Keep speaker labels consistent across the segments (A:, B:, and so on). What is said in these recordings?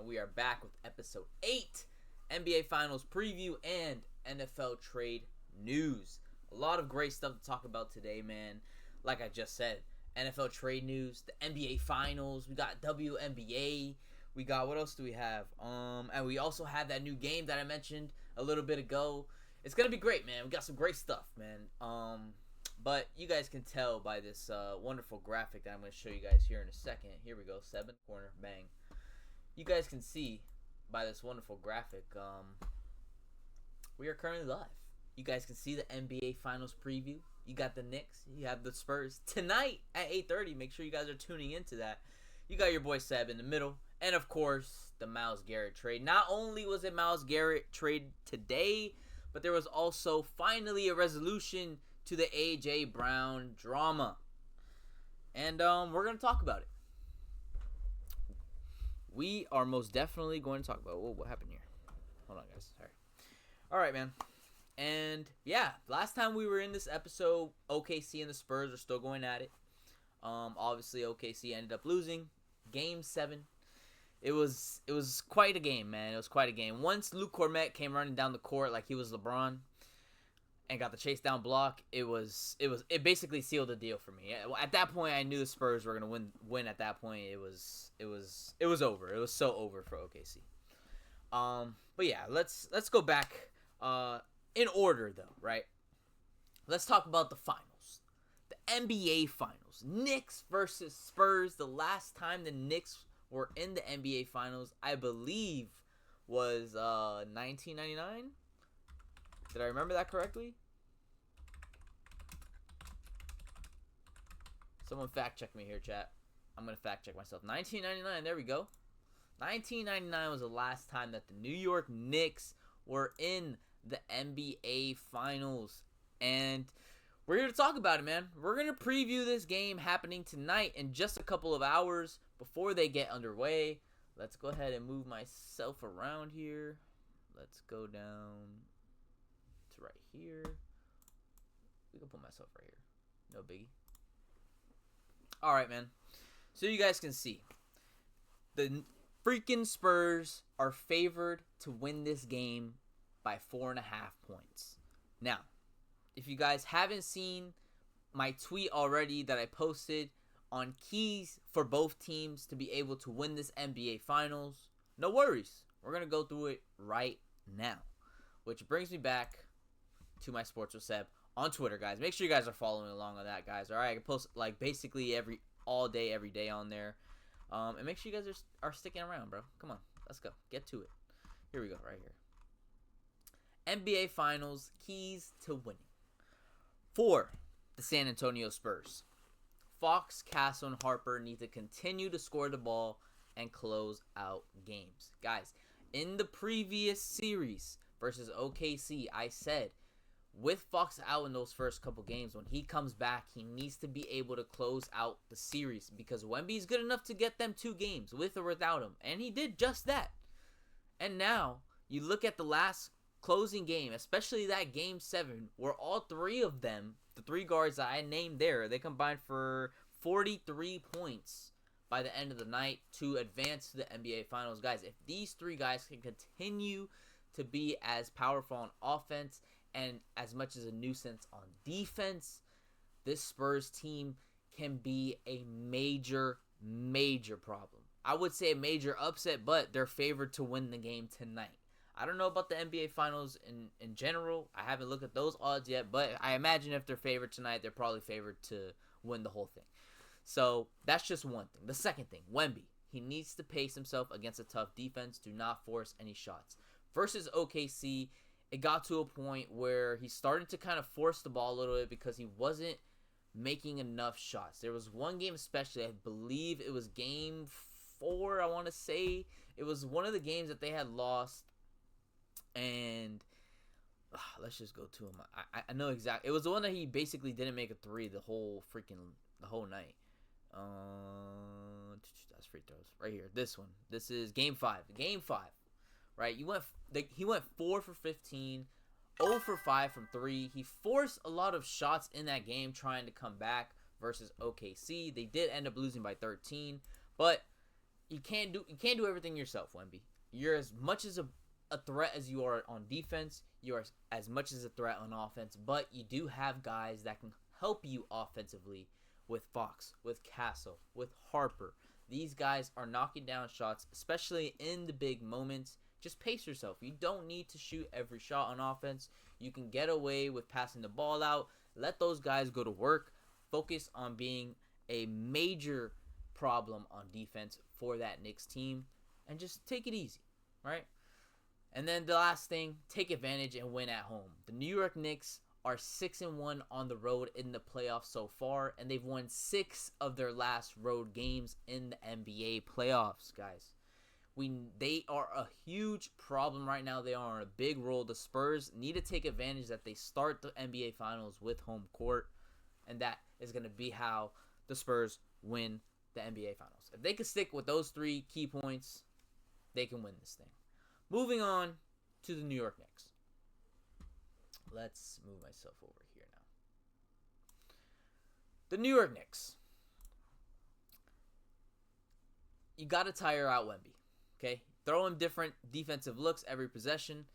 A: gentlemen, we are back with episode 8, NBA Finals preview and NFL trade news. A lot of great stuff to talk about today, man. Like I just said, NFL trade news, the NBA Finals, we got WNBA, we got, what else do we have? And we also have that new game that I mentioned a little bit ago. It's going to be great, man. We got some great stuff, man. But you guys can tell by this wonderful graphic that I'm going to show you guys here in a second. Here we go, 7th corner, bang. You guys can see by this wonderful graphic, we are currently live. You guys can see the NBA Finals preview. You got the Knicks, you have the Spurs tonight at 8:30. Make sure you guys are tuning into that. You got your boy Seb in the middle, and of course the Myles Garrett trade. Not only was it Myles Garrett trade today, but there was also finally a resolution to the A.J Brown drama, and we're gonna talk about it. We are most definitely going to talk about it. Whoa, what happened here? Hold on, guys. Sorry. All right, man. And yeah, last time we were in this episode, OKC and the Spurs are still going at it. Obviously OKC ended up losing Game 7. It was quite a game, man. It was quite a game. Once Luke Cornette came running down the court like he was LeBron and got the chase down block, it basically sealed the deal for me. At that point, I knew the Spurs were gonna win. At that point, it was over. It was so over for OKC. But yeah, let's go back in order though, right? Let's talk about the finals, the NBA Finals, Knicks versus Spurs. The last time the Knicks were in the NBA Finals, I believe, was 1999. Did I remember that correctly? Someone fact check me here, chat. I'm going to fact check myself. 1999, there we go. 1999 was the last time that the New York Knicks were in the NBA Finals. And we're here to talk about it, man. We're going to preview this game happening tonight in just a couple of hours before they get underway. Let's go ahead and move myself around here. Let's go down to right here. We can put myself right here. No biggie. All right, man. So you guys can see, the freaking Spurs are favored to win this game by 4.5 points. Now, if you guys haven't seen my tweet already that I posted on keys for both teams to be able to win this NBA Finals, no worries. We're going to go through it right now. Which brings me back to my Sportswithseb on Twitter, guys. Make sure you guys are following along on that, guys. All right, I can post like basically all day, every day on there. And make sure you guys are sticking around, bro. Come on, let's go. Get to it. Here we go, right here. NBA Finals, keys to winning. For the San Antonio Spurs, Fox, Castle, and Harper need to continue to score the ball and close out games. Guys, in the previous series versus OKC, I said, with Fox out in those first couple games, when he comes back, he needs to be able to close out the series because Wemby's good enough to get them 2 games with or without him, and he did just that. And now, you look at the last closing game, especially that Game 7, where all 3 of them, the 3 guards that I named there, they combined for 43 points by the end of the night to advance to the NBA Finals. Guys, if these 3 guys can continue to be as powerful on offense and as much as a nuisance on defense, this Spurs team can be a major problem. I would say a major upset, but they're favored to win the game tonight. I don't know about the NBA Finals in general. I haven't looked at those odds yet, but I imagine if they're favored tonight, they're probably favored to win the whole thing. So that's just one thing. The second thing, Wemby. He needs to pace himself against a tough defense. Do not force any shots. Versus OKC, it got to a point where he started to kind of force the ball a little bit because he wasn't making enough shots. There was one game especially, I believe it was Game 4, I want to say. It was one of the games that they had lost. And let's just go to him. I know exactly. It was the one that he basically didn't make a 3 the whole night. That's free throws right here. This one. This is Game 5. Game 5. Right? He went 4 for 15, 0 for 5 from 3. He forced a lot of shots in that game trying to come back versus OKC. They did end up losing by 13, but you can't do everything yourself, Wemby. You're as much as a threat as you are on defense. You are as much as a threat on offense, but you do have guys that can help you offensively with Fox, with Castle, with Harper. These guys are knocking down shots, especially in the big moments. Just pace yourself. You don't need to shoot every shot on offense. You can get away with passing the ball out. Let those guys go to work. Focus on being a major problem on defense for that Knicks team. And just take it easy, right? And then the last thing, take advantage and win at home. The New York Knicks are 6-1 on the road in the playoffs so far, and they've won 6 of their last road games in the NBA playoffs, guys. They are a huge problem right now. They are on a big roll. The Spurs need to take advantage that they start the NBA Finals with home court, and that is going to be how the Spurs win the NBA Finals. If they can stick with those 3 key points, they can win this thing. Moving on to the New York Knicks. Let's move myself over here now. The New York Knicks. You got to tire out Wemby. Okay? Throw him different defensive looks every possession.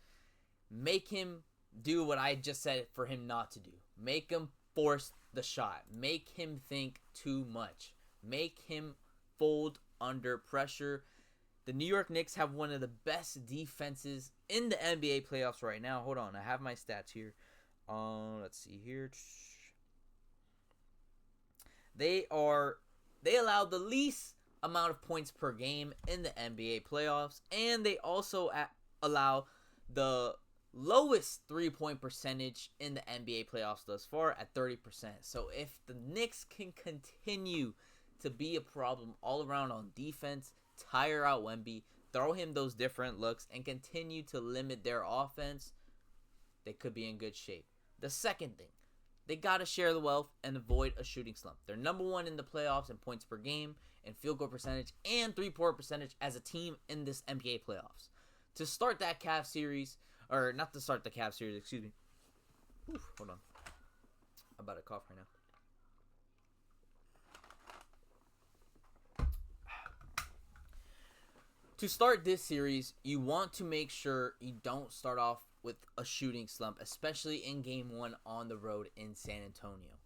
A: Make him do what I just said for him not to do. Make him force the shot. Make him think too much. Make him fold under pressure. The New York Knicks have one of the best defenses in the NBA playoffs right now. Hold on, I have my stats here. Let's see here. They allow the least amount of points per game in the NBA playoffs, and they also allow the lowest 3-point percentage in the NBA playoffs thus far at 30%. So if the Knicks can continue to be a problem all around on defense, tire out Wemby, throw him those different looks, and continue to limit their offense, they could be in good shape. The second thing, they got to share the wealth and avoid a shooting slump. They're number 1 in the playoffs in points per game, and field goal percentage, and three-point percentage as a team in this NBA playoffs. To start that Cavs series, or not to start the Cavs series, excuse me. Oof, hold on. I'm about to cough right now. To start this series, you want to make sure you don't start off with a shooting slump, especially in Game 1 on the road in San Antonio.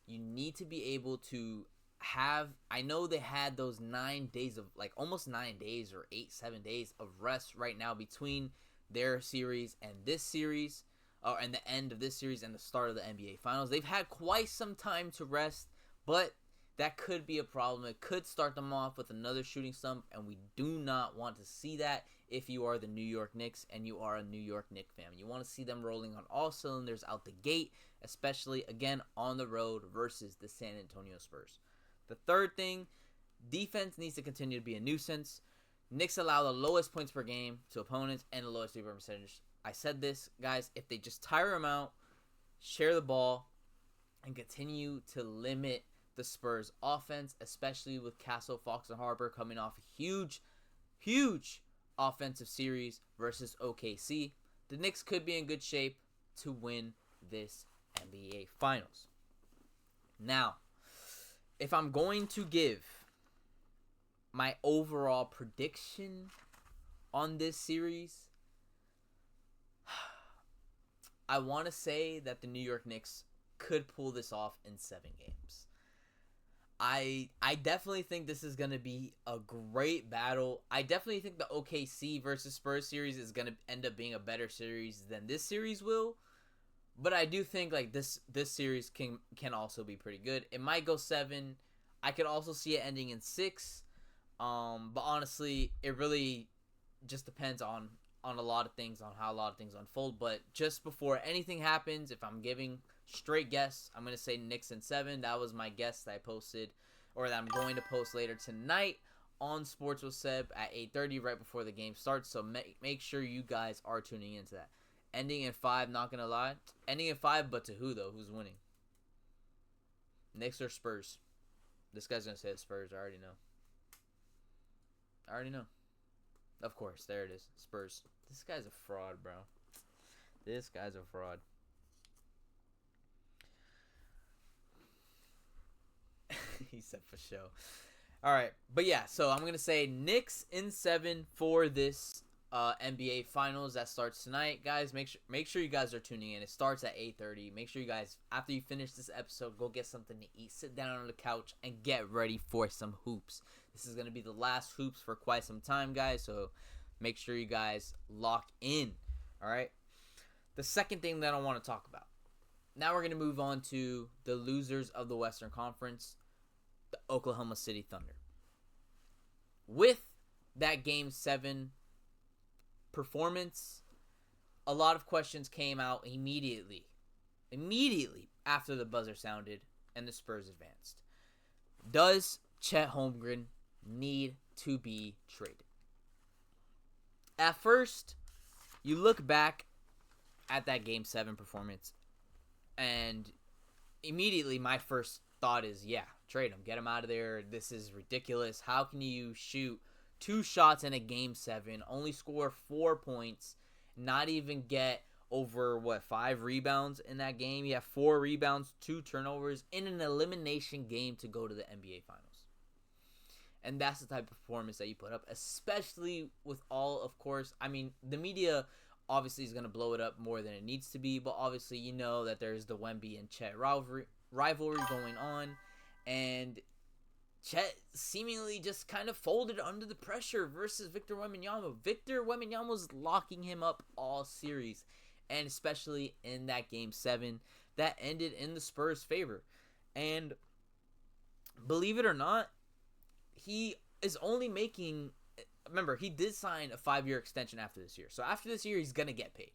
A: You need to be able to have, I know they had those 9 days of, like almost 9 days or 7 days of rest right now between their series and this series, and the end of this series and the start of the NBA Finals. They've had quite some time to rest, but that could be a problem. It could start them off with another shooting slump, and we do not want to see that if you are the New York Knicks and you are a New York Knicks fan. You want to see them rolling on all cylinders out the gate, especially, again, on the road versus the San Antonio Spurs. The third thing, defense needs to continue to be a nuisance. Knicks allow the lowest points per game to opponents and the lowest three-point percentage. I said this, guys, if they just tire them out, share the ball, and continue to limit the Spurs offense, especially with Castle, Fox, and Harper coming off a huge offensive series versus OKC, the Knicks could be in good shape to win this NBA Finals. Now, if I'm going to give my overall prediction on this series, I want to say that the New York Knicks could pull this off in 7 games. I definitely think this is going to be a great battle. I definitely think the OKC versus Spurs series is going to end up being a better series than this series will. But I do think like this series can also be pretty good. It might go 7. I could also see it ending in 6. But honestly, it really just depends on a lot of things, on how a lot of things unfold. But just before anything happens, if I'm giving straight guess, I'm going to say Knicks in 7. That was my guess that I posted, or that I'm going to post later tonight on Sportswithseb at 8:30 right before the game starts. So make sure you guys are tuning into that. Ending in 5, not going to lie. Ending in 5, but to who, though? Who's winning? Knicks or Spurs? This guy's going to say Spurs. I already know. Of course, there it is. Spurs. This guy's a fraud, bro. This guy's a fraud. He said for show. All right, but yeah, so I'm gonna say Knicks in 7 for this NBA Finals that starts tonight, guys. Make sure you guys are tuning in. It starts at 8:30. Make sure you guys, after you finish this episode, go get something to eat, sit down on the couch, and get ready for some hoops. This is gonna be the last hoops for quite some time, guys. So make sure you guys lock in. All right. The second thing that I want to talk about. Now we're gonna move on to the losers of the Western Conference, the Oklahoma City Thunder. With that Game 7 performance, a lot of questions came out immediately after the buzzer sounded and the Spurs advanced. Does Chet Holmgren need to be traded? At first, you look back at that Game 7 performance, and immediately my first thought is, yeah, trade him. Get him out of there. This is ridiculous. How can you shoot 2 shots in a Game 7, only score 4 points, not even get over, 5 rebounds in that game? You have 4 rebounds, 2 turnovers in an elimination game to go to the NBA Finals. And that's the type of performance that you put up, especially with all, of course, I mean, the media obviously is going to blow it up more than it needs to be, but obviously you know that there's the Wemby and Chet rivalry going on, and Chet seemingly just kind of folded under the pressure versus Victor Wembanyama. Victor Wembanyama was locking him up all series, and especially in that Game 7 that ended in the Spurs' favor. And believe it or not, he is only making, remember, he did sign a 5-year extension after this year. So after this year, he's going to get paid.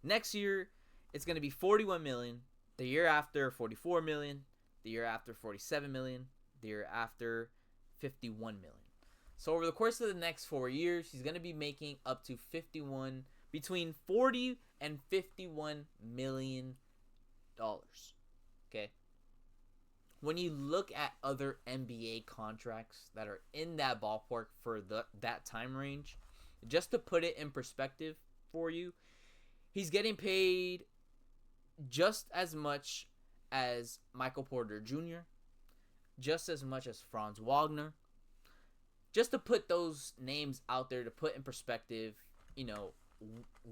A: Next year, it's going to be $41 million. The year after, $44 million. The year after, $47 million. The year after, $51 million. So over the course of the next 4 years, he's going to be making up to between $40 and $51 million. Okay? When you look at other NBA contracts that are in that ballpark for that time range, just to put it in perspective for you, he's getting paid just as much as Michael Porter Jr., just as much as Franz Wagner. Just to put those names out there, to put in perspective, you know,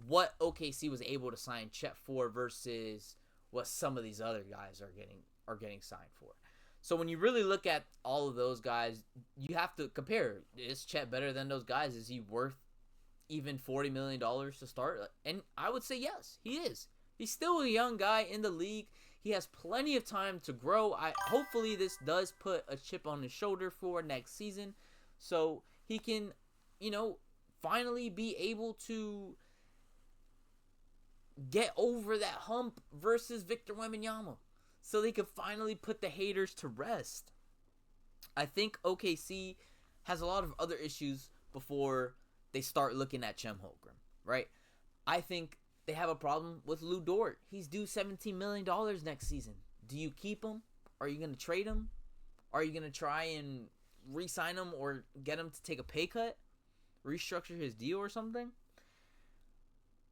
A: what OKC was able to sign Chet for versus what some of these other guys are getting signed for. So when you really look at all of those guys, you have to compare. Is Chet better than those guys? Is he worth even $40 million to start? And I would say yes, he is. He's still a young guy in the league. He has plenty of time to grow. Hopefully this does put a chip on his shoulder for next season, so he can, you know, finally be able to get over that hump versus Victor Wembanyama, so they could finally put the haters to rest. I think OKC has a lot of other issues before they start looking at Chet Holmgren, right? I think they have a problem with Lou Dort. He's due $17 million next season. Do you keep him? Are you going to trade him? Are you going to try and re-sign him or get him to take a pay cut? Restructure his deal or something?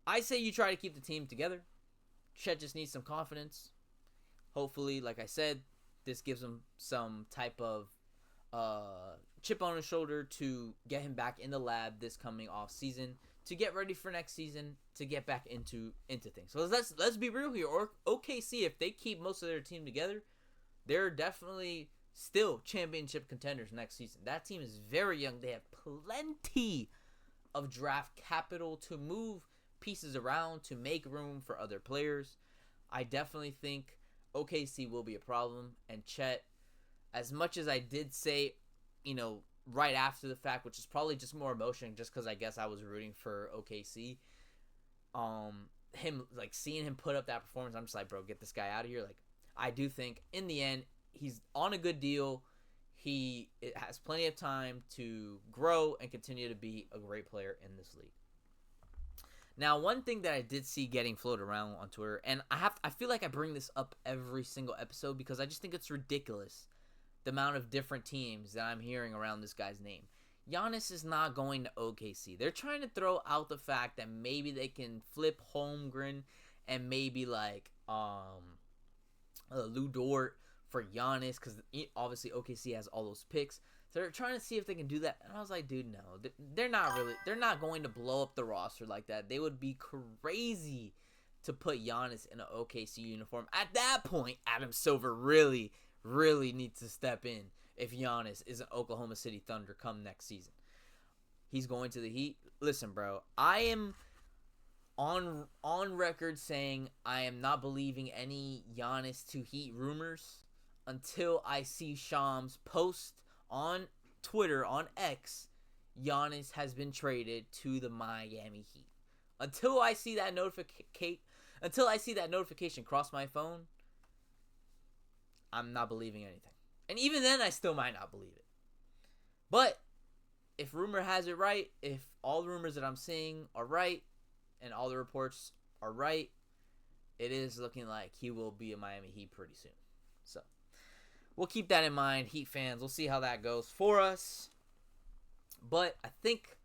A: I say you try to keep the team together. Chet just needs some confidence. Hopefully, like I said, this gives him some type of chip on his shoulder to get him back in the lab this coming off season, to get ready for next season, to get back into things. So let's be real here. Or OKC, if they keep most of their team together, they're definitely still championship contenders next season. That team is very young. They have plenty of draft capital to move pieces around to make room for other players. I definitely think OKC will be a problem, and Chet, as much as I did say, you know, right after the fact, which is probably just more emotion, just because I guess I was rooting for OKC. Him, like, seeing him put up that performance, I'm just like, bro, get this guy out of here. Like, I do think in the end he's on a good deal. He has plenty of time to grow and continue to be a great player in this league. Now, one thing that I did see getting floated around on Twitter, and I feel like I bring this up every single episode because I just think it's ridiculous, the amount of different teams that I'm hearing around this guy's name. Giannis is not going to OKC. They're trying to throw out the fact that maybe they can flip Holmgren and maybe like Lou Dort for Giannis, because obviously OKC has all those picks. They're trying to see if they can do that. And I was like, dude, no. They're not going to blow up the roster like that. They would be crazy to put Giannis in an OKC uniform. At that point, Adam Silver really, really needs to step in if Giannis is an Oklahoma City Thunder come next season. He's going to the Heat. Listen, bro, I am on record saying I am not believing any Giannis to Heat rumors until I see Shams post on Twitter, on X, Giannis has been traded to the Miami Heat. Until I see that notification cross my phone, I'm not believing anything. And even then, I still might not believe it. But if rumor has it right, if all the rumors that I'm seeing are right, and all the reports are right, it is looking like he will be a Miami Heat pretty soon. So we'll keep that in mind, Heat fans. We'll see how that goes for us. But I think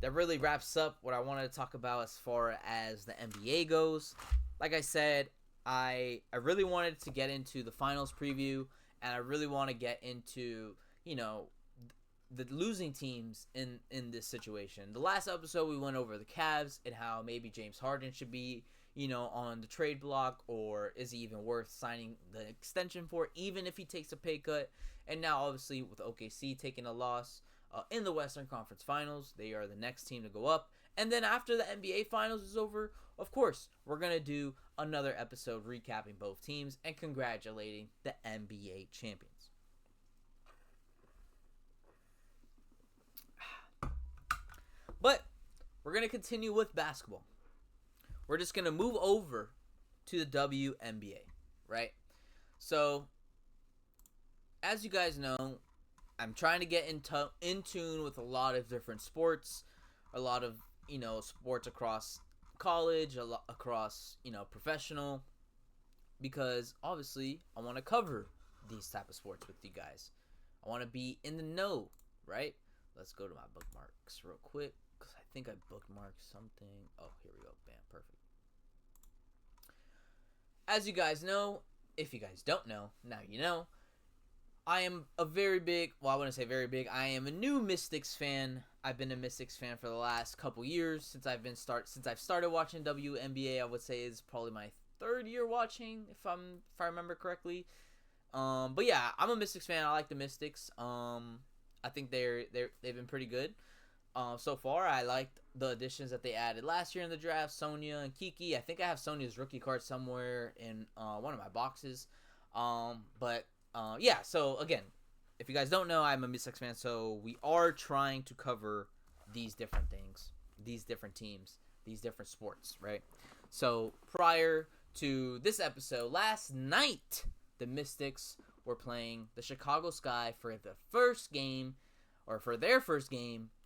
A: that really wraps up what I wanted to talk about as far as the NBA goes. Like I said, I really wanted to get into the finals preview, and I really want to get into, the losing teams in this situation. The last episode, we went over the Cavs and how maybe James Harden should be, on the trade block, or is he even worth signing the extension for, even if he takes a pay cut. And now, obviously, with OKC taking a loss in the Western Conference Finals, they are the next team to go up. And then after the NBA Finals is over, of course, we're going to do another episode recapping both teams and congratulating the NBA champions. But we're going to continue with basketball. We're just going to move over to the WNBA, right? So, as you guys know, I'm trying to get in tune with a lot of different sports, a lot of, sports across college, across, professional, because obviously I want to cover these type of sports with you guys. I want to be in the know, right? Let's go to my bookmarks real quick, because I think I bookmarked something. Oh, here we go. Bam, perfect. As you guys know, if you guys don't know, now you know, I am a very big, well, I wouldn't say very big, I am a new Mystics fan. I've been a Mystics fan for the last couple years since I've started watching WNBA. I would say is probably my third year watching, if I remember correctly. But yeah, I'm a Mystics fan. I like the Mystics. I think they've been pretty good. So far, I liked the additions that they added last year in the draft, Sonya and Kiki. I think I have Sonya's rookie card somewhere in one of my boxes. Yeah, so again, if you guys don't know, I'm a Mystics fan, so we are trying to cover these different things, these different teams, these different sports, right? So prior to this episode, last night, the Mystics were playing the Chicago Sky for their first game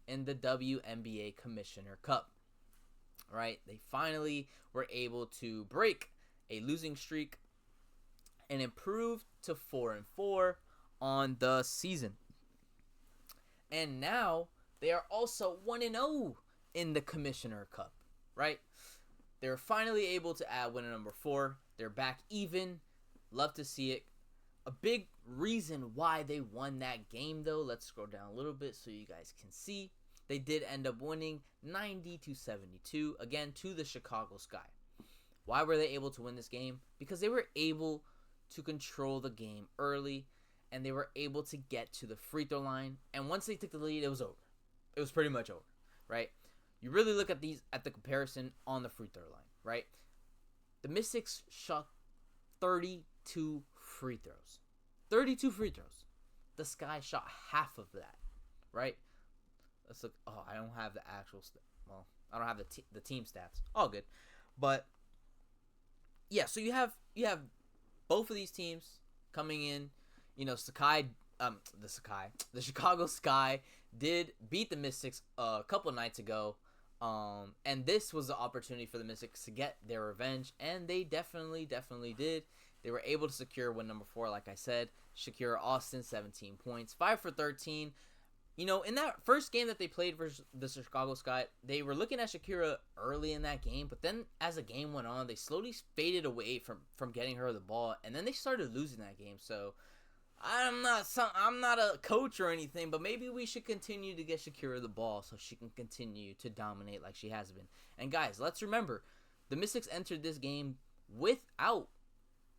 A: in the WNBA Commissioner Cup, right? They finally were able to break a losing streak and improved to 4-4 on the season. And now they are also 1-0 in the Commissioner Cup, right? They're finally able to add win number 4. They're back even. Love to see it. A big reason why they won that game, though, let's scroll down a little bit so you guys can see. They did end up winning 90-72, again, to the Chicago Sky. Why were they able to win this game? Because they were able to control the game early, and they were able to get to the free throw line. And once they took the lead, it was over. It was pretty much over, right? You really look at the comparison on the free throw line, right? The Mystics shot 32 free throws. 32 free throws. The Sky shot half of that, right? Let's look. Oh, I don't have the actual. I don't have the team stats. All good, but yeah. So you have both of these teams coming in. The Chicago Sky did beat the Mystics a couple nights ago. And this was the opportunity for the Mystics to get their revenge, and they definitely did. They were able to secure win number 4, like I said. Shakira Austin, 17 points, 5 for 13. In that first game that they played versus the Chicago Sky, they were looking at Shakira early in that game, but then as the game went on, they slowly faded away from getting her the ball, and then they started losing that game. So I'm not a coach or anything, but maybe we should continue to get Shakira the ball so she can continue to dominate like she has been. And guys, let's remember, the Mystics entered this game without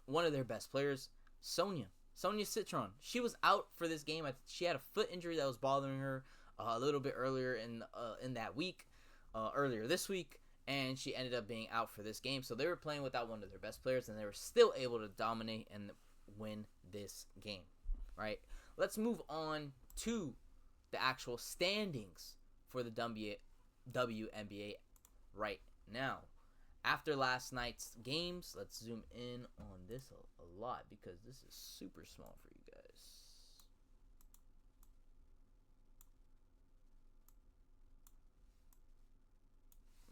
A: one of their best players, Sonia Citron. She was out for this game. She had a foot injury that was bothering her a little bit earlier in that week, earlier this week, and she ended up being out for this game. So they were playing without one of their best players, and they were still able to dominate and win this game, right? Let's move on to the actual standings for the WNBA right now. After last night's games, let's zoom in on this a lot because this is super small for you guys.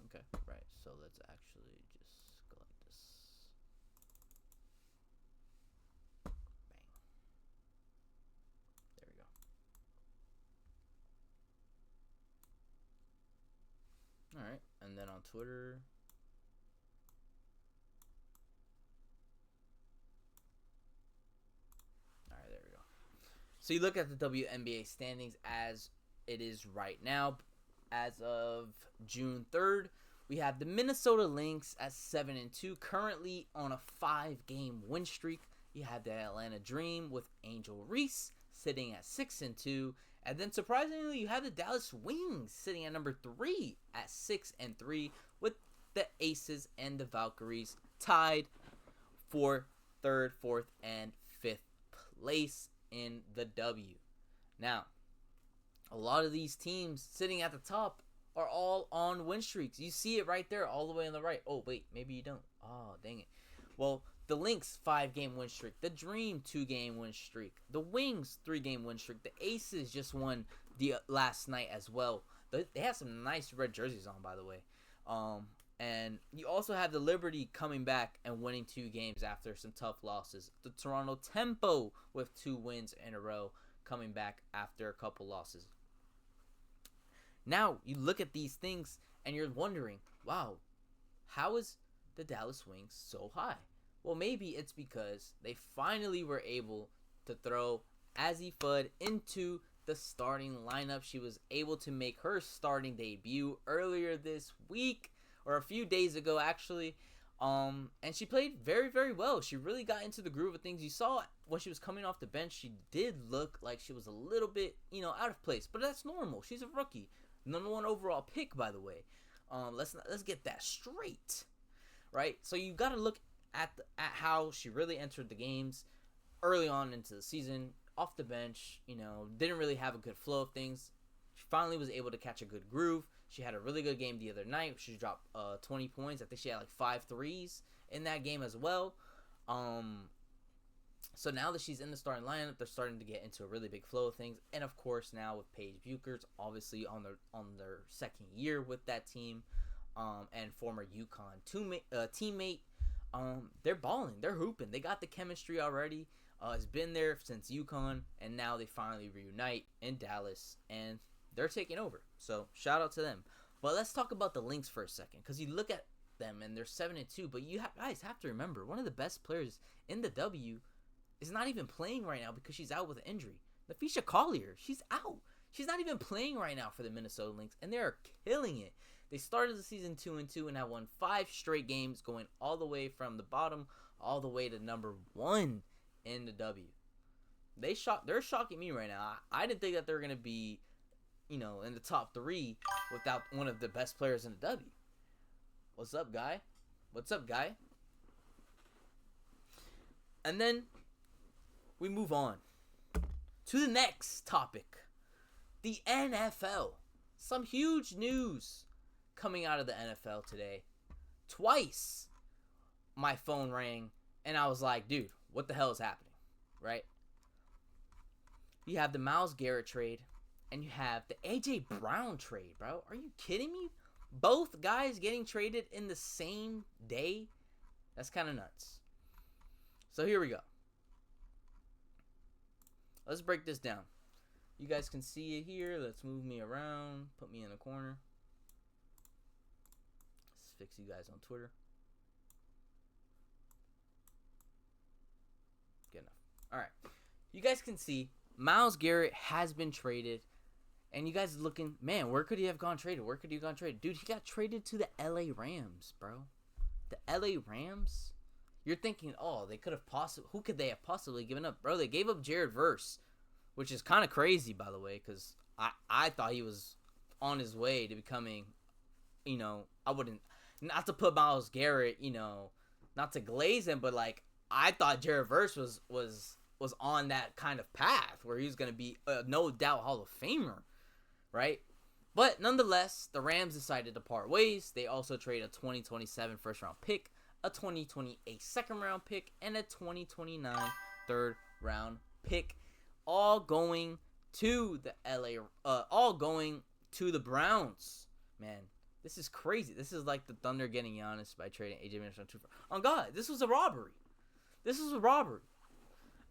A: Okay, right. So let's actually just go like this. Bang. There we go. All right, and then on Twitter. So you look at the WNBA standings as it is right now. As of June 3rd, we have the Minnesota Lynx at 7-2, currently on a 5-game win streak. You have the Atlanta Dream with Angel Reese sitting at 6-2. And then surprisingly, you have the Dallas Wings sitting at number 3 at 6-3, with the Aces and the Valkyries tied for 3rd, 4th, and 5th place in the W. Now, a lot of these teams sitting at the top are all on win streaks. You see it right there all the way on the right. Oh, wait, maybe you don't. Oh, dang it. Well, the Lynx 5-game win streak, the Dream 2-game win streak, the Wings 3-game win streak, the Aces just won the last night as well. They have some nice red jerseys on, by the way. And you also have the Liberty coming back and winning 2 games after some tough losses. The Toronto Tempo with 2 wins in a row coming back after a couple losses. Now, you look at these things and you're wondering, wow, how is the Dallas Wings so high? Well, maybe it's because they finally were able to throw Azzi Fudd into the starting lineup. She was able to make her starting debut earlier this week, or a few days ago actually, and she played very, very well. She really got into the groove of things. You saw when she was coming off the bench, she did look like she was a little bit, out of place, but that's normal. She's a rookie, number 1 overall pick, by the way. Let's get that straight, right? So you got to look at how she really entered the games early on into the season, off the bench. Didn't really have a good flow of things. She finally was able to catch a good groove. She had a really good game the other night. She dropped 20 points. I think she had like 5 threes in that game as well. So now that she's in the starting lineup, they're starting to get into a really big flow of things. And of course, now with Paige Buchers, obviously on their second year with that team, and former UConn teammate, they're balling. They're hooping. They got the chemistry already. It's been there since UConn, and now they finally reunite in Dallas, and they're taking over. So shout out to them. But let's talk about the Lynx for a second, because you look at them and they're 7-2. But you guys have to remember, one of the best players in the W is not even playing right now because she's out with an injury. Lafisha Collier, she's out. She's not even playing right now for the Minnesota Lynx, and they are killing it. They started the season 2-2 and have won 5 straight games, going all the way from the bottom all the way to number 1 in the W. They're shocking me right now. I didn't think that they were gonna be, in the top 3 without one of the best players in the W. What's up, guy? What's up, guy? And then we move on to the next topic, the NFL. Some huge news coming out of the NFL today. Twice my phone rang and I was like, dude, what the hell is happening, right? You have the Myles Garrett trade and you have the A.J. Brown trade, bro. Are you kidding me? Both guys getting traded in the same day? That's kind of nuts. So here we go. Let's break this down. You guys can see it here. Let's move me around. Put me in the corner. Let's fix you guys on Twitter. Good enough. All right. you guys can see Myles Garrett has been traded. And you guys are looking, man, where could he have gone traded? Where could he have gone traded? Dude, he got traded to the LA Rams, bro. The LA Rams? You're thinking, oh, they could have possibly, who could they have possibly given up? Bro, they gave up Jared Verse, which is kind of crazy, by the way, because I thought he was on his way to becoming, I wouldn't, not to put Myles Garrett, not to glaze him, but like, I thought Jared Verse was on that kind of path where he was going to be a no doubt Hall of Famer. Right? But nonetheless, the Rams decided to part ways. They also traded a 2027 first round pick, a 2028 second round pick, and a 2029 third round pick, all going to the Browns. Man, this is crazy. This is like the Thunder getting Giannis by trading A.J Brown. Oh God, this was a robbery.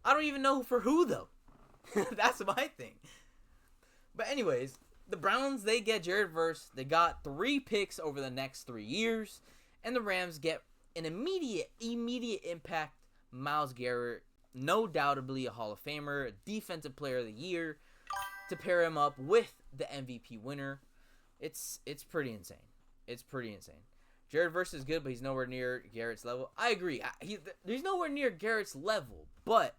A: I don't even know for who though. That's my thing. But anyways, the Browns, they get Jared Verse. They got 3 picks over the next 3 years. And the Rams get an immediate impact. Myles Garrett, no doubtably a Hall of Famer, Defensive Player of the Year, to pair him up with the MVP winner. It's pretty insane. Jared Verse is good, but he's nowhere near Garrett's level. I agree. He's nowhere near Garrett's level, but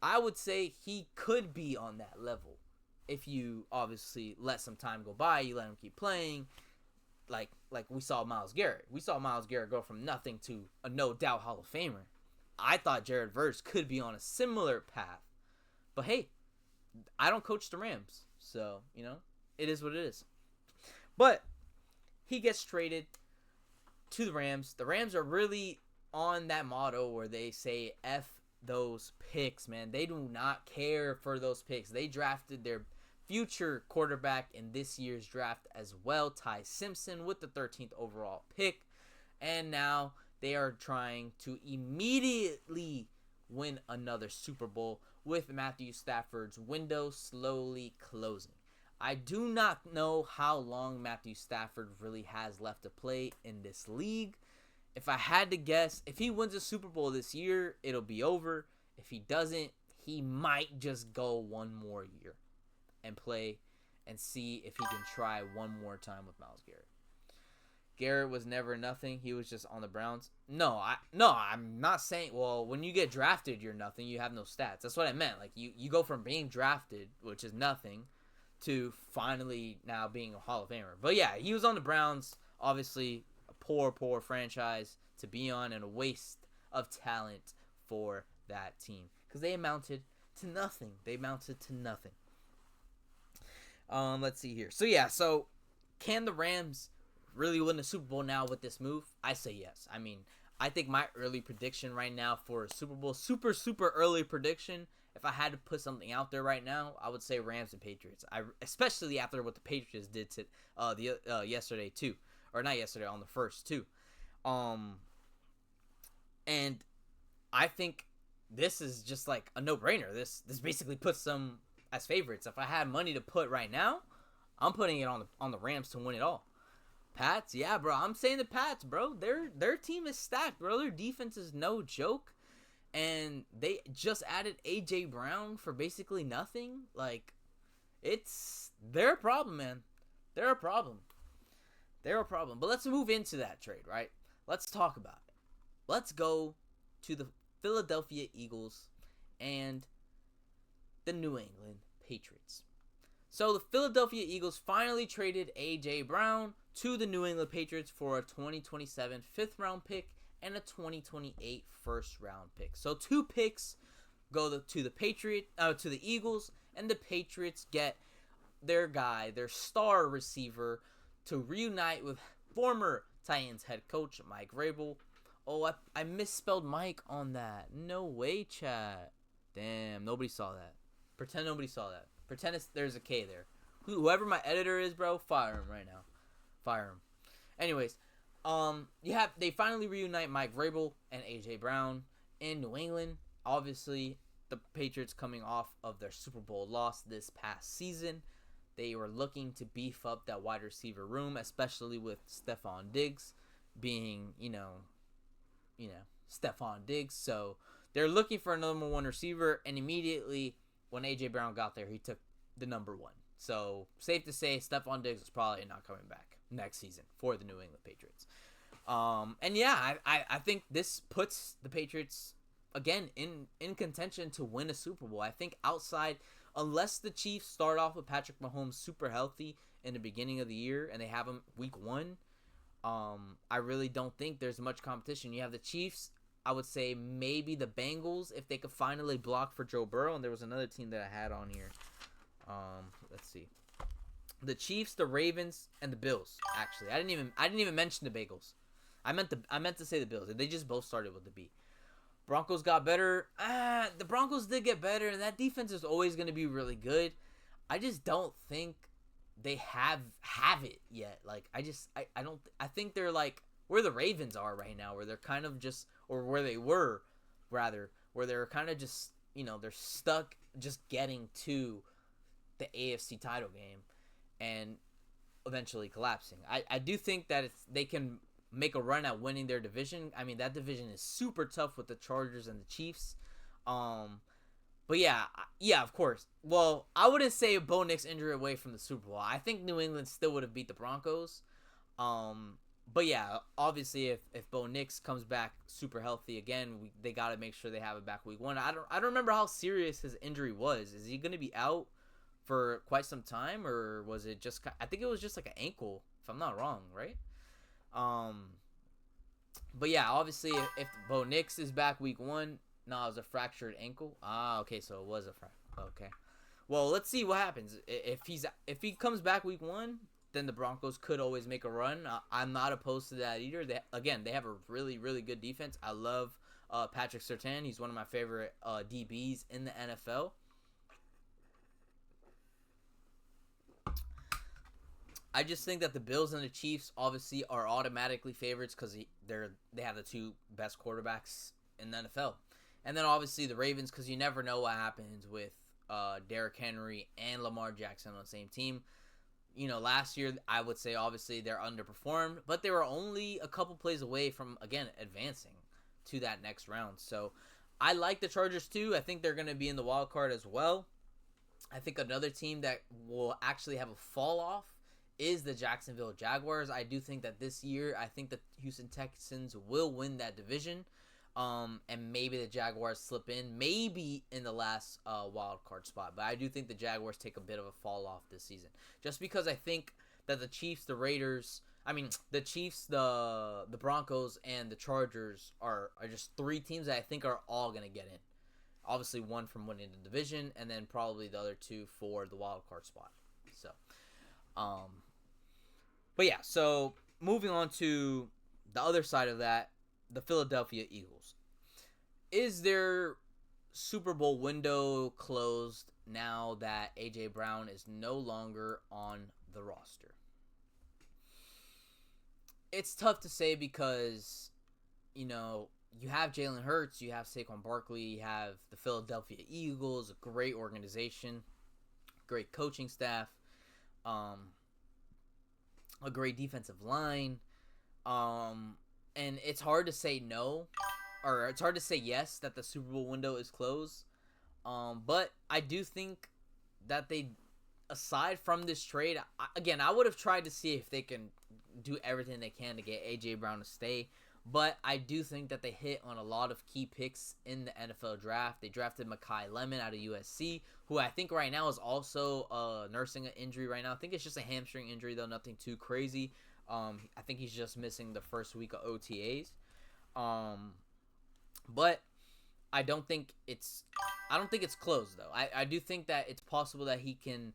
A: I would say he could be on that level. If you obviously let some time go by, you let him keep playing, like we saw Myles Garrett. We saw Myles Garrett go from nothing to a no doubt Hall of Famer. I thought Jared Verse could be on a similar path. But hey, I don't coach the Rams, so, it is what it is. But he gets traded to the Rams. The Rams are really on that motto where they say F those picks, man. They do not care for those picks. They drafted their future quarterback in this year's draft as well, Ty Simpson, with the 13th overall pick. And now they are trying to immediately win another Super Bowl with Matthew Stafford's window slowly closing. I do not know how long Matthew Stafford really has left to play in this league. If I had to guess, if he wins a Super Bowl this year, it'll be over. If he doesn't, he might just go one more year and play and see if he can try one more time with Myles Garrett. Garrett was never nothing. He was just on the Browns. No, I'm not saying, well, when you get drafted, you're nothing. You have no stats. That's what I meant. Like, you go from being drafted, which is nothing, to finally now being a Hall of Famer. But yeah, he was on the Browns. Obviously, a poor franchise to be on and a waste of talent for that team. Because they amounted to nothing. Let's see here. So can the Rams really win the Super Bowl now with this move? I say yes. I mean, I think my early prediction right now for a Super Bowl, super early prediction, if I had to put something out there right now, I would say Rams and Patriots. Especially after what the Patriots did to yesterday too, or not yesterday, on the first too. And I think this is just like a no-brainer. This basically puts them as favorites. If I had money to put right now, I'm putting it on the Rams to win it all. Pats, yeah, bro. I'm saying the Pats, bro. Their team is stacked, bro. Their defense is no joke. And they just added A.J. Brown for basically nothing. Like, they're a problem, man. They're a problem. But let's move into that trade, right? Let's talk about it. Let's go to the Philadelphia Eagles and the New England Patriots. So the Philadelphia Eagles finally traded A.J. Brown to the New England Patriots for a 2027 5th-round pick and a 2028 first-round pick. So 2 picks go to the Eagles, and the Patriots get their guy, their star receiver, to reunite with former Titans head coach Mike Vrabel. Oh, I misspelled Mike on that. No way, chat. Damn, nobody saw that. Pretend nobody saw that. Pretend there's a K there. Whoever my editor is, bro, fire him right now. Fire him. Anyways, they finally reunite Mike Vrabel and A.J. Brown in New England. Obviously, the Patriots coming off of their Super Bowl loss this past season. They were looking to beef up that wide receiver room, especially with Stephon Diggs being, Stephon Diggs. So they're looking for a number one receiver, and immediately when A.J. Brown got there, he took the number one. So, safe to say, Stephon Diggs is probably not coming back next season for the New England Patriots. And yeah, I think this puts the Patriots, again, in contention to win a Super Bowl. I think outside, unless the Chiefs start off with Patrick Mahomes super healthy in the beginning of the year and they have him week 1, I really don't think there's much competition. You have the Chiefs, I would say maybe the Bengals if they could finally block for Joe Burrow. And there was another team that I had on here. Let's see. The Chiefs, the Ravens, and the Bills. Actually, I didn't even mention the Bengals. I meant to say the Bills. They just both started with the B. Broncos got better. The Broncos did get better, and that defense is always going to be really good. I just don't think they have it yet. Like I think they're like where the Ravens are right now, where they're kind of just, or where they were rather, where they're kind of just, they're stuck just getting to the AFC title game and eventually collapsing. I do think that they can make a run at winning their division. I mean, that division is super tough with the Chargers and the Chiefs. But yeah, of course. Well, I wouldn't say Bo Nix injury away from the Super Bowl. I think New England still would have beat the Broncos. But yeah, obviously if Bo Nix comes back super healthy again, they got to make sure they have it back week 1. I don't remember how serious his injury was. Is he going to be out for quite some time, or was it just, I think it was just like an ankle, if I'm not wrong, right? But yeah, obviously if Bo Nix is back week 1, no, it was a fractured ankle. Okay, so it was a fracture. Okay. Well, let's see what happens. If he comes back week 1, then the Broncos could always make a run. I'm not opposed to that either. They have a really, really good defense. I love Patrick Surtain. He's one of my favorite DBs in the NFL. I just think that the Bills and the Chiefs obviously are automatically favorites because they have the 2 best quarterbacks in the NFL. And then obviously the Ravens, because you never know what happens with Derrick Henry and Lamar Jackson on the same team. Last year I would say obviously they're underperformed, but they were only a couple plays away from, again, advancing to that next round. So I like the Chargers too. I think they're going to be in the wild card as well. I think another team that will actually have a fall off is the Jacksonville Jaguars. I do think that this year, I think the Houston Texans will win that division. And maybe the Jaguars slip in, maybe in the last wild card spot. But I do think the Jaguars take a bit of a fall off this season. Just because I think that the Chiefs, the Raiders, the Chiefs, the Broncos, and the Chargers are just 3 teams that I think are all going to get in. Obviously, 1 from winning the division, and then probably the other 2 for the wild card spot. So, but yeah, so moving on to the other side of that, the Philadelphia Eagles. Is their Super Bowl window closed now that A.J. Brown is no longer on the roster? It's tough to say because, you have Jalen Hurts, you have Saquon Barkley, you have the Philadelphia Eagles, a great organization, great coaching staff, a great defensive line, and it's hard to say no, or it's hard to say yes that the Super Bowl window is closed. But I do think that aside from this trade, I would have tried to see if they can do everything they can to get A.J. Brown to stay. But I do think that they hit on a lot of key picks in the NFL draft. They drafted Mekhi Lemon out of USC, who I think right now is also nursing an injury right now. I think it's just a hamstring injury, though, nothing too crazy. I think he's just missing the first week of OTAs. But I don't think it's closed, though. I do think that it's possible that he can,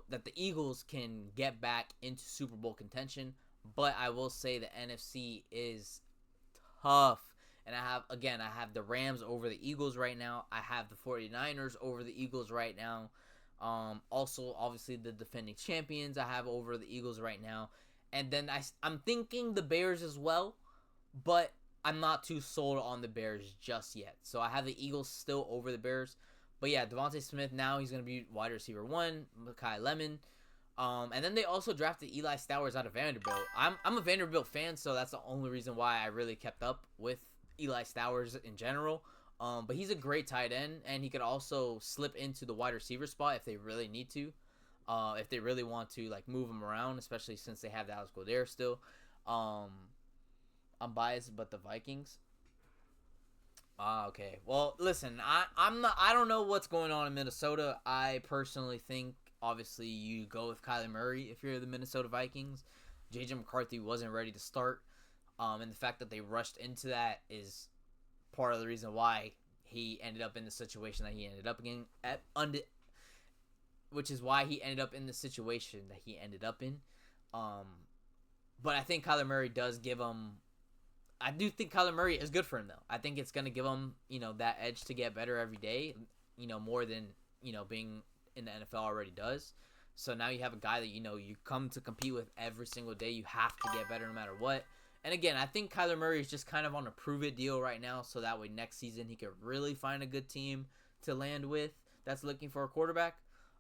A: that the Eagles can get back into Super Bowl contention. But I will say the NFC is tough. And I have the Rams over the Eagles right now. I have the 49ers over the Eagles right now. Also, obviously, the defending champions I have over the Eagles right now. And then I'm thinking the Bears as well. But I'm not too sold on the Bears just yet. So I have the Eagles still over the Bears. But yeah, Devontae Smith now, he's going to be wide receiver 1. Mekhi Lemon. And then they also drafted Eli Stowers out of Vanderbilt. I'm a Vanderbilt fan, so that's the only reason why I really kept up with Eli Stowers in general. But he's a great tight end, and he could also slip into the wide receiver spot if they really need to. If they really want to like move him around, especially since they have Dallas Goedert still. I'm biased, but the Vikings. Okay. Well, listen, I'm not. I don't know what's going on in Minnesota. I personally think, obviously, you go with Kyler Murray if you're the Minnesota Vikings. J.J. McCarthy wasn't ready to start, and the fact that they rushed into that is part of the reason why he ended up in the situation that he ended up in. Which is why he ended up in the situation that he ended up in. But I think Kyler Murray does give him. I do think Kyler Murray is good for him, though. I think it's going to give him, that edge to get better every day, more than, being in the NFL already does. So now you have a guy that, you come to compete with every single day. You have to get better no matter what. And again, I think Kyler Murray is just kind of on a prove-it deal right now, so that way next season he could really find a good team to land with that's looking for a quarterback.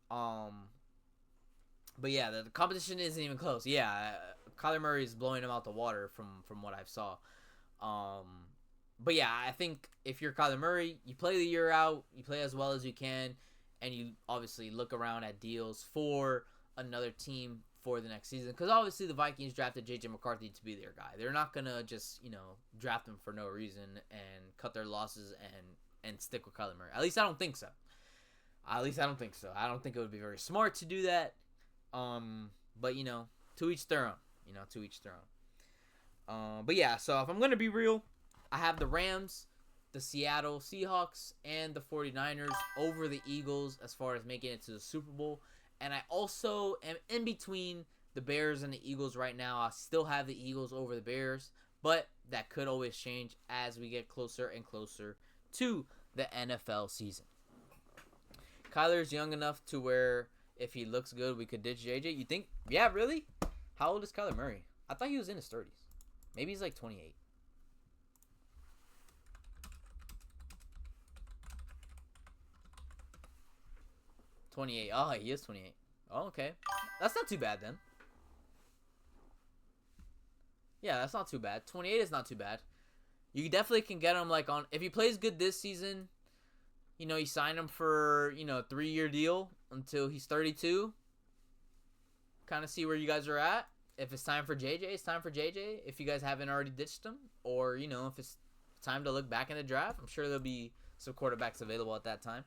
A: But yeah, the competition isn't even close. Yeah, Kyler Murray is blowing him out the water from what I saw. But yeah, I think if you're Kyler Murray, you play the year out, you play as well as you can, and you obviously look around at deals for another team for the next season. Because obviously the Vikings drafted J.J. McCarthy to be their guy. They're not going to just, draft him for no reason and cut their losses and stick with Kyler Murray. At least I don't think so. I don't think it would be very smart to do that. But, to each their own. But yeah, so if I'm going to be real, I have the Rams, the Seattle Seahawks, and the 49ers over the Eagles as far as making it to the Super Bowl. And I also am in between the Bears and the Eagles right now. I still have the Eagles over the Bears, but that could always change as we get closer and closer to the NFL season. Kyler's young enough to where if he looks good, we could ditch JJ. You think? Yeah, really? How old is Kyler Murray? I thought he was in his 30s. Maybe he's like 28. Oh, he is 28. Oh, okay. That's not too bad then. Yeah, that's not too bad. 28 is not too bad. You definitely can get him like on if he plays good this season. You sign him for, a 3-year deal until he's 32. Kind of see where you guys are at. If it's time for JJ, it's time for JJ. If you guys haven't already ditched him. Or, if it's time to look back in the draft. I'm sure there'll be some quarterbacks available at that time.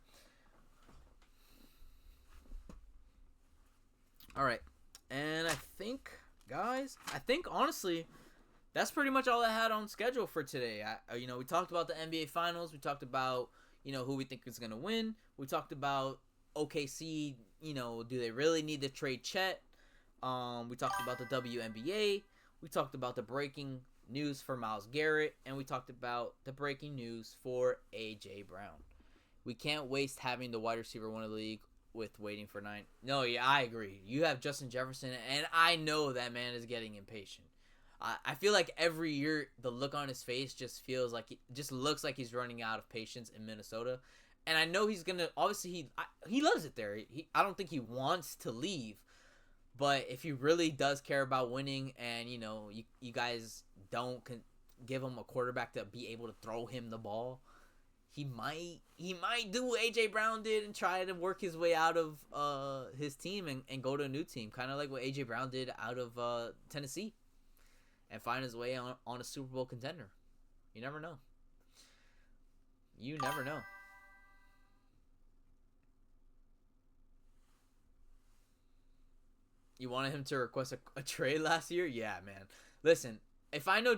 A: All right. And I think, guys, honestly, that's pretty much all I had on schedule for today. We talked about the NBA Finals. We talked about, who we think is going to win. We talked about OKC, do they really need to trade Chet? We talked about the WNBA. We talked about the breaking news for Myles Garrett. And we talked about the breaking news for A.J. Brown. We can't waste having the wide receiver one of the league with waiting for 9. No, yeah, I agree. You have Justin Jefferson, and I know that man is getting impatient. I feel like every year the look on his face just feels like just looks like he's running out of patience in Minnesota, and I know he's gonna. Obviously, he loves it there. I don't think he wants to leave, but if he really does care about winning, and you guys don't give him a quarterback to be able to throw him the ball, he might do what A.J. Brown did and try to work his way out of his team and go to a new team, kind of like what A.J. Brown did out of Tennessee. And find his way on a Super Bowl contender. You never know. You wanted him to request a trade last year? Yeah, man. Listen, if I know...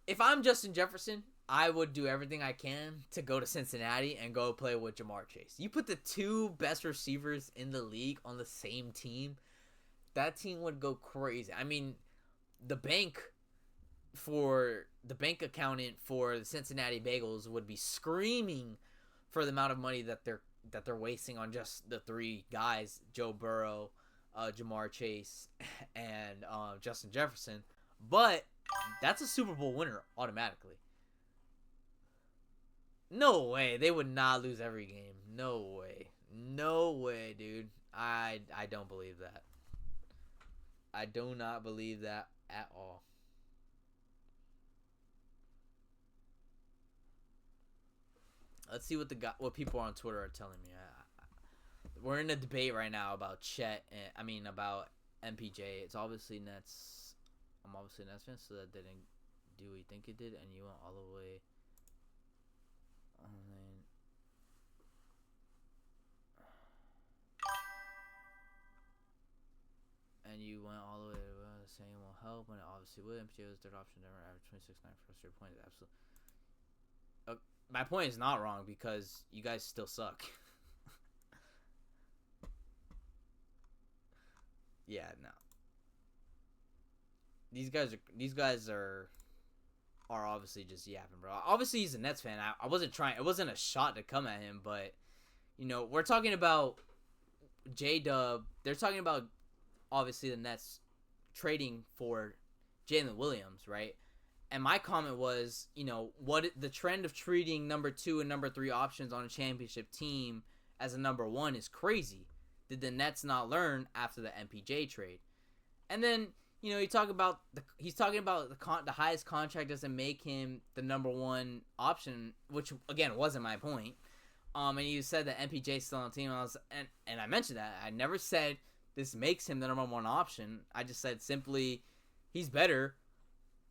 A: if I'm Justin Jefferson, I would do everything I can to go to Cincinnati and go play with Jamar Chase. You put the two best receivers in the league on the same team, that team would go crazy. I mean... The bank accountant for the Cincinnati Bengals would be screaming for the amount of money that they're wasting on just the three guys: Joe Burrow, Jamar Chase, and Justin Jefferson. But that's a Super Bowl winner automatically. No way, they would not lose every game. No way, dude. I don't believe that. I do not believe that at all. Let's see what people on Twitter are telling me. We're in a debate right now about Chet. About MPJ. It's obviously Nets. I'm obviously a Nets fan, so that didn't do what you think it did, and you went all the way. And you went all the way to saying it will help, and it obviously would. MPJ was third option, never averaged 26.9 first 3 points. Absolutely. My point is not wrong because you guys still suck. Yeah, no. These guys are obviously just yapping, bro. Obviously, he's a Nets fan. I wasn't trying. It wasn't a shot to come at him, but we're talking about J-Dub. They're talking about obviously the Nets trading for Jalen Williams, right? And my comment was, what the trend of treating number 2 and number 3 options on a championship team as a number 1 is crazy. Did the Nets not learn after the MPJ trade? And then, he's talking about the highest contract doesn't make him the number 1 option, which again wasn't my point. And you said that MPJ's still on the team. And I mentioned that. I never said this makes him the number 1 option. I just said simply he's better.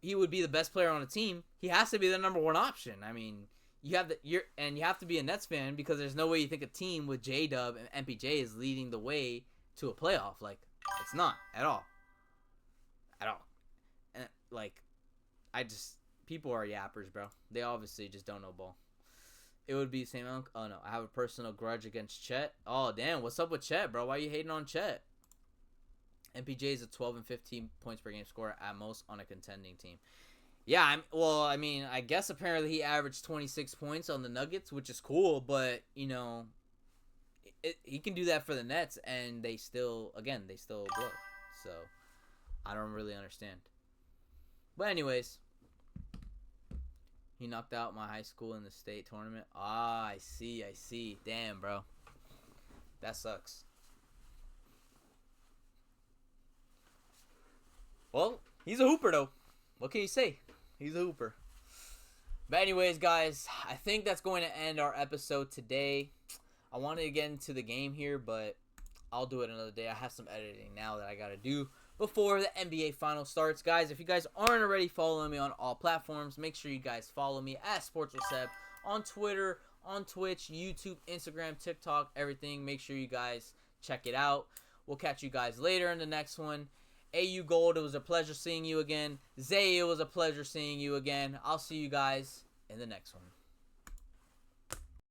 A: He would be the best player on the team. He has to be the number 1 option. I mean, you have to be a Nets fan because there's no way you think a team with J-Dub and MPJ is leading the way to a playoff. Like, it's not at all. At all. And people are yappers, bro. They obviously just don't know ball. It would be the same. Oh no, I have a personal grudge against Chet. Oh damn, what's up with Chet, bro? Why are you hating on Chet? MPJ is a 12 and 15 points per game scorer at most on a contending team. Yeah, I guess apparently he averaged 26 points on the Nuggets, which is cool, but he can do that for the Nets, and they still blow. So I don't really understand. But anyways, he knocked out my high school in the state tournament. I see. Damn, bro, that sucks. Well, he's a hooper, though. What can you say? He's a hooper. But anyways, guys, I think that's going to end our episode today. I wanted to get into the game here, but I'll do it another day. I have some editing now that I got to do before the NBA final starts. Guys, if you guys aren't already following me on all platforms, make sure you guys follow me at Sportswithseb on Twitter, on Twitch, YouTube, Instagram, TikTok, everything. Make sure you guys check it out. We'll catch you guys later in the next one. AU Gold, it was a pleasure seeing you again. Zay, it was a pleasure seeing you again. I'll see you guys in the next one.